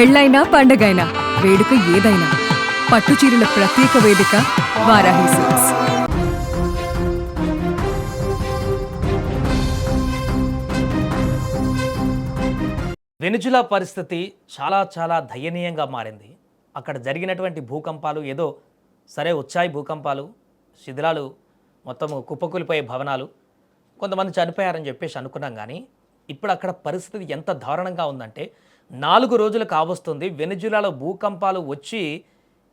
పెళ్ళైనా పండగైనా వేడుక ఏదైనా పట్టుచీరల ప్రత్యేక వేదిక వారాహి సిల్క్స్. వెనుజులా పరిస్థితి చాలా చాలా దయనీయంగా మారింది. అక్కడ జరిగినటువంటి భూకంపాలు ఏదో సరే వచ్చాయి, భూకంపాలు, శిథిలాలు, మొత్తం కుప్పకూలిపోయే భవనాలు, కొంతమంది చనిపోయారని చెప్పేసి అనుకున్నాం. కానీ ఇప్పుడు అక్కడ పరిస్థితి ఎంత దారుణంగా ఉందంటే 4 రోజులు కావస్తుంది వెనుజులాలో భూకంపాలు వచ్చి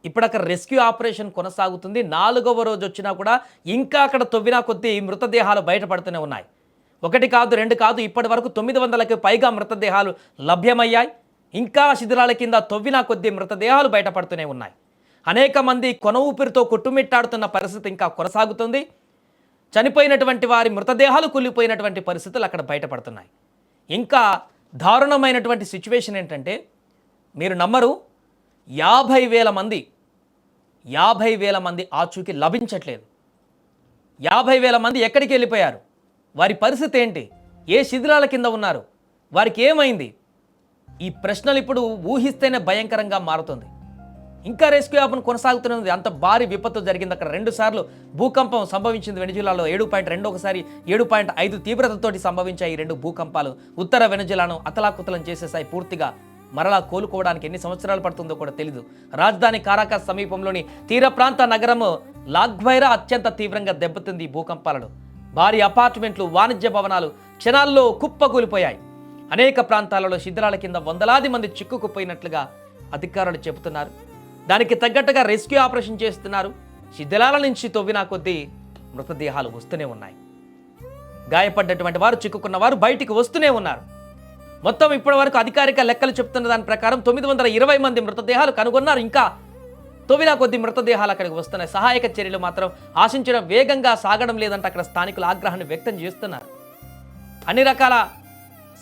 ఇప్పుడు అక్కడ రెస్క్యూ ఆపరేషన్ కొనసాగుతుంది. 4వ రోజు వచ్చినా కూడా ఇంకా అక్కడ తవ్వినా కొద్దీ మృతదేహాలు బయటపడుతూనే ఉన్నాయి. 1 కాదు 2 కాదు, ఇప్పటి వరకు 900కి పైగా మృతదేహాలు లభ్యమయ్యాయి. ఇంకా శిథిలాల కింద తవ్వినా కొద్దీ మృతదేహాలు బయటపడుతూనే ఉన్నాయి. అనేక మంది కొన ఊపిరితో కొట్టుమిట్టాడుతున్న పరిస్థితి ఇంకా కొనసాగుతుంది. చనిపోయినటువంటి వారి మృతదేహాలు కూలిపోయినటువంటి పరిస్థితులు అక్కడ బయటపడుతున్నాయి. ఇంకా దారుణమైనటువంటి సిచ్యువేషన్ ఏంటంటే మీరు నమ్మరు, 50,000 మంది ఆచూకీ లభించట్లేదు. 50,000 మంది ఎక్కడికి వెళ్ళిపోయారు? వారి పరిస్థితి ఏంటి? ఏ శిథిలాల కింద ఉన్నారు? వారికి ఏమైంది? ఈ ప్రశ్నలు ఇప్పుడు ఊహిస్తేనే భయంకరంగా మారుతుంది. ఇంకా రెస్క్యూ ఆపరేషన్ కొనసాగుతున్నది. అంత భారీ విపత్తు జరిగింది అక్కడ. 2 సార్లు భూకంపం సంభవించింది వెనుజులాలో. 7.2 ఒకసారి 7.5 తీవ్రతతోటి సంభవించాయి ఈ 2 భూకంపాలు. ఉత్తర వెనుజులాను అతలాకుతలం చేసేసాయి పూర్తిగా. మరలా కోలుకోవడానికి ఎన్ని సంవత్సరాలు పడుతుందో కూడా తెలీదు. రాజధాని కారాకస్ సమీపంలోని తీర ప్రాంత నగరం లాగ్వైరా అత్యంత తీవ్రంగా దెబ్బతింది ఈ భూకంపాలలో. భారీ అపార్ట్మెంట్లు, వాణిజ్య భవనాలు క్షణాల్లో కుప్పకూలిపోయాయి. అనేక ప్రాంతాలలో శిథిలాల కింద వందలాది మంది చిక్కుకుపోయినట్లుగా అధికారులు చెబుతున్నారు. దానికి తగ్గట్టుగా రెస్క్యూ ఆపరేషన్ చేస్తున్నారు. శిథిలాల నుంచి తవ్వినా కొద్దీ మృతదేహాలు వస్తూనే ఉన్నాయి. గాయపడ్డటువంటి వారు, చిక్కుకున్న వారు బయటికి వస్తూనే ఉన్నారు. మొత్తం ఇప్పటి వరకు అధికారిక లెక్కలు చెప్తున్న దాని ప్రకారం 920 మంది మృతదేహాలు కనుగొన్నారు. ఇంకా తవ్వినా కొద్ది మృతదేహాలు అక్కడికి వస్తున్నాయి. సహాయక చర్యలు మాత్రం ఆశించిన వేగంగా సాగడం లేదంటే అక్కడ స్థానికులు ఆగ్రహాన్ని వ్యక్తం చేస్తున్నారు. అన్ని రకాల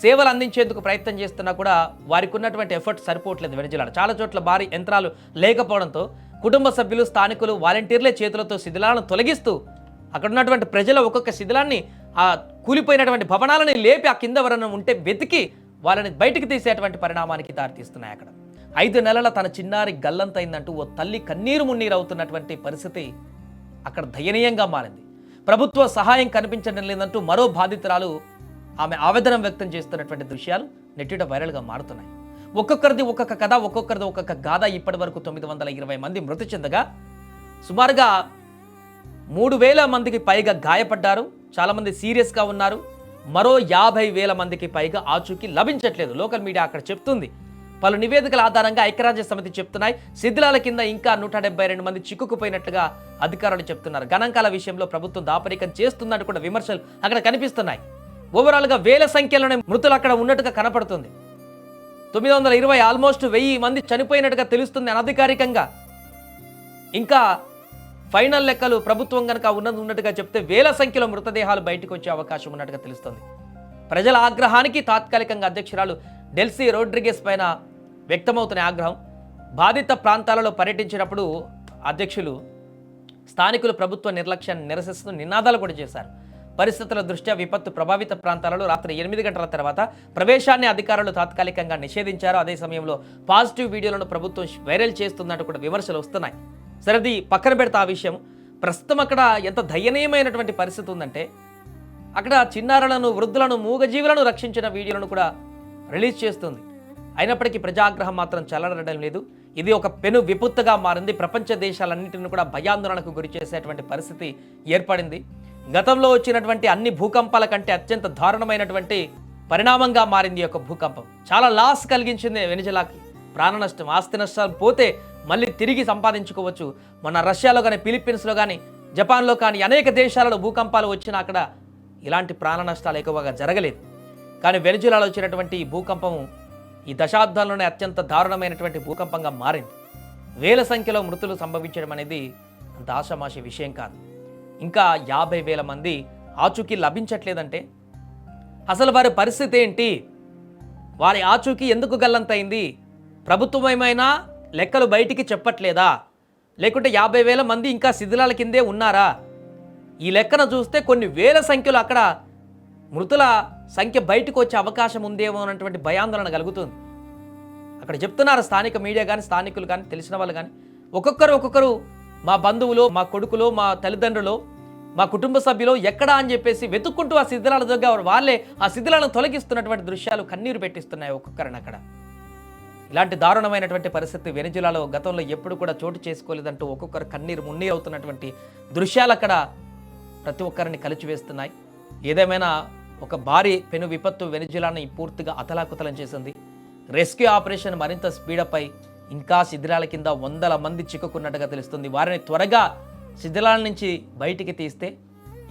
సేవలు అందించేందుకు ప్రయత్నం చేస్తున్నా కూడా వారికి ఉన్నటువంటి ఎఫర్ట్ సరిపోవట్లేదు. వెనుజులాలో చాలా చోట్ల భారీ యంత్రాలు లేకపోవడంతో కుటుంబ సభ్యులు, స్థానికులు, వాలంటీర్లే చేతులతో శిథిలాలను తొలగిస్తూ అక్కడ ఉన్నటువంటి ప్రజలు ఒక్కొక్క శిథిలాన్ని, ఆ కూలిపోయినటువంటి భవనాలని లేపి ఆ కింద ఎవరైనా ఉంటే వెతికి వాళ్ళని బయటికి తీసేటువంటి పరిణామానికి దారితీస్తున్నాయి. అక్కడ 5 నెలల తన చిన్నారి గల్లంతైందంటూ ఓ తల్లి కన్నీరు మున్నీరు అవుతున్నటువంటి పరిస్థితి అక్కడ దయనీయంగా మారింది. ప్రభుత్వ సహాయం కనిపించడం లేదంటూ మరో బాధితురాలు ఆమె ఆవేదన వ్యక్తం చేస్తున్నటువంటి దృశ్యాలు నెట్టిట వైరల్గా మారుతున్నాయి. ఒక్కొక్కరిది ఒక్కొక్క కథ, ఒక్కొక్కరిది ఒక్కొక్క గాథ. ఇప్పటి వరకు 920 మంది మృతి చెందగా సుమారుగా 3,000 మందికి పైగా గాయపడ్డారు. చాలామంది సీరియస్గా ఉన్నారు. మరో 50,000 మందికి పైగా ఆచూకీ లభించట్లేదు. లోకల్ మీడియా అక్కడ చెప్తుంది. పలు నివేదికల ఆధారంగా ఐక్యరాజ్య సమితి చెప్తున్నాయి. శిథిలాల కింద ఇంకా 172 మంది చిక్కుకుపోయినట్లుగా అధికారులు చెప్తున్నారు. గణాంకాల విషయంలో ప్రభుత్వం దాపరికం చేస్తుందంటూ కూడా విమర్శలు అక్కడ కనిపిస్తున్నాయి. ఓవరాల్గా వేల సంఖ్యలోనే మృతులు అక్కడ ఉన్నట్టుగా కనపడుతుంది. 920, ఆల్మోస్ట్ 1000 మంది చనిపోయినట్టుగా తెలుస్తుంది అనధికారికంగా. ఇంకా ఫైనల్ లెక్కలు ప్రభుత్వం కనుక ఉన్నట్టుగా చెప్తే వేల సంఖ్యలో మృతదేహాలు బయటకు వచ్చే అవకాశం ఉన్నట్టుగా తెలుస్తుంది. ప్రజల ఆగ్రహానికి తాత్కాలికంగా అధ్యక్షురాలు డెల్సీ రోడ్రిగెస్ పైన వ్యక్తమవుతున్న ఆగ్రహం. బాధిత ప్రాంతాలలో పర్యటించినప్పుడు అధ్యక్షులు స్థానికులు ప్రభుత్వ నిర్లక్ష్యాన్ని నిరసిస్తూ నినాదాలు కూడా చేశారు. పరిస్థితుల దృష్ట్యా విపత్తు ప్రభావిత ప్రాంతాలలో రాత్రి 8 గంటల తర్వాత ప్రవేశాన్ని అధికారులు తాత్కాలికంగా నిషేధించారు. అదే సమయంలో పాజిటివ్ వీడియోలను ప్రభుత్వం వైరల్ చేస్తుందంటూ కూడా విమర్శలు వస్తున్నాయి. సరేది పక్కన పెడతా ఆ విషయం. ప్రస్తుతం అక్కడ ఎంత దయనీయమైనటువంటి పరిస్థితి ఉందంటే అక్కడ చిన్నారులను, వృద్ధులను, మూగజీవులను రక్షించిన వీడియోలను కూడా రిలీజ్ చేస్తుంది. అయినప్పటికీ ప్రజాగ్రహం మాత్రం చల్లడడం లేదు. ఇది ఒక పెను విపత్తుగా మారింది. ప్రపంచ దేశాలన్నింటిని కూడా భయాందోళనకు గురి చేసేటువంటి పరిస్థితి ఏర్పడింది. గతంలో వచ్చినటువంటి అన్ని భూకంపాల కంటే అత్యంత దారుణమైనటువంటి పరిణామంగా మారింది ఈ యొక్క భూకంపం. చాలా లాస్ కలిగించింది వెనుజులాకి. ప్రాణ నష్టం, ఆస్తి నష్టాలు పోతే మళ్ళీ తిరిగి సంపాదించుకోవచ్చు. మన రష్యాలో కానీ, ఫిలిప్పీన్స్లో కానీ, జపాన్లో కానీ అనేక దేశాలలో భూకంపాలు వచ్చినా అక్కడ ఇలాంటి ప్రాణ నష్టాలు ఎక్కువగా జరగలేదు. కానీ వెనుజులాలో వచ్చినటువంటి ఈ భూకంపము ఈ దశాబ్దాల్లోనే అత్యంత దారుణమైనటువంటి భూకంపంగా మారింది. వేల సంఖ్యలో మృతులు సంభవించడం అనేది అంత ఆషామాషి విషయం కాదు. ఇంకా 50,000 మంది ఆచూకీ లభించట్లేదంటే అసలు వారి పరిస్థితి ఏంటి? వారి ఆచూకీ ఎందుకు గల్లంతైంది? ప్రభుత్వం ఏమైనా లెక్కలు బయటికి చెప్పట్లేదా? లేకుంటే 50,000 మంది ఇంకా శిథిలాల కిందే ఉన్నారా? ఈ లెక్కన చూస్తే కొన్ని వేల సంఖ్యలో అక్కడ మృతుల సంఖ్య బయటకు వచ్చే అవకాశం ఉందేమో అన్నటువంటి భయాందోళన కలుగుతుంది. అక్కడ అక్కడ చెప్తున్నారు స్థానిక మీడియా కానీ స్థానికులు కానీ తెలిసిన వాళ్ళు కానీ ఒక్కొక్కరు మా బంధువులు, మా కొడుకులు, మా తల్లిదండ్రులు, మా కుటుంబ సభ్యులు ఎక్కడా అని చెప్పేసి వెతుక్కుంటూ ఆ శిథిలాల దగ్గర వాళ్ళే ఆ శిథిలాలను తొలగిస్తున్నటువంటి దృశ్యాలు కన్నీరు పెట్టిస్తున్నాయి ఒక్కొక్కరిని అక్కడ. ఇలాంటి దారుణమైనటువంటి పరిస్థితి వెనిజులాలో గతంలో ఎప్పుడు కూడా చోటు చేసుకోలేదంటూ ఒక్కొక్కరు కన్నీరు మున్నీరు అవుతున్నటువంటి దృశ్యాలు అక్కడ ప్రతి ఒక్కరిని కలిచివేస్తున్నాయి. ఏదేమైనా ఒక భారీ పెను విపత్తు వెనిజులాని పూర్తిగా అతలాకుతలం చేసింది. రెస్క్యూ ఆపరేషన్ మరింత స్పీడప్ అయి ఇంకా శిథిలాల కింద వందల మంది చిక్కుకున్నట్టుగా తెలుస్తుంది. వారిని త్వరగా శిథిలాల నుంచి బయటికి తీస్తే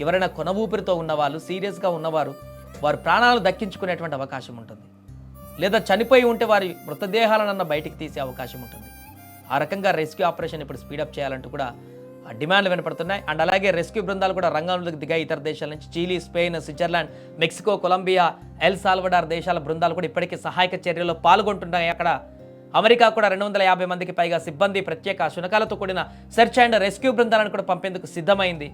ఎవరైనా కొన ఊపిరితో ఉన్నవాళ్ళు, సీరియస్గా ఉన్నవారు వారు ప్రాణాలు దక్కించుకునేటువంటి అవకాశం ఉంటుంది. లేదా చనిపోయి ఉంటే వారి మృతదేహాలనన్న బయటికి తీసే అవకాశం ఉంటుంది. ఆ రకంగా రెస్క్యూ ఆపరేషన్ ఇప్పుడు స్పీడప్ చేయాలంటూ కూడా డిమాండ్లు వినపడుతున్నాయి. అండ్ అలాగే రెస్క్యూ బృందాలు కూడా రంగంలోకి దిగాయి. ఇతర దేశాల నుంచి Chile, Spain, Switzerland, Mexico, Colombia, El Salvador దేశాల బృందాలు కూడా ఇప్పటికే సహాయక చర్యల్లో పాల్గొంటున్నాయి. అక్కడ అమెరికా కూడా 250 మందికి పైగా సిబ్బంది ప్రత్యేక శునకాలతో కూడిన సెర్చ్ అండ్ రెస్క్యూ బృందాలను కూడా పంపేందుకు సిద్ధమైంది.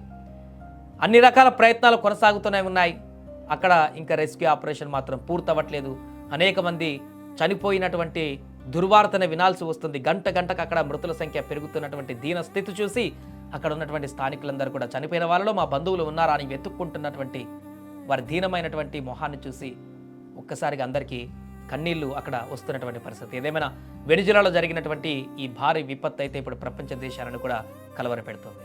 అన్ని రకాల ప్రయత్నాలు కొనసాగుతూనే ఉన్నాయి. అక్కడ ఇంకా రెస్క్యూ ఆపరేషన్ మాత్రం పూర్తవ్వట్లేదు. అనేక మంది చనిపోయినటువంటి దుర్వార్తను వినాల్సి వస్తుంది. గంటకు అక్కడ మృతుల సంఖ్య పెరుగుతున్నటువంటి దీన స్థితి చూసి అక్కడ ఉన్నటువంటి స్థానికులందరూ కూడా చనిపోయిన వాళ్ళలో మా బంధువులు ఉన్నారా అని వెతుక్కుంటున్నటువంటి వారి దీనమైనటువంటి మొహాన్ని చూసి ఒక్కసారిగా అందరికీ కన్నీళ్లు అక్కడ వస్తున్నటువంటి పరిస్థితి. ఏదేమైనా వెనిజులాలో జరిగినటువంటి ఈ భారీ విపత్తు అయితే ఇప్పుడు ప్రపంచ దేశాలను కూడా కలవరపెడుతుంది.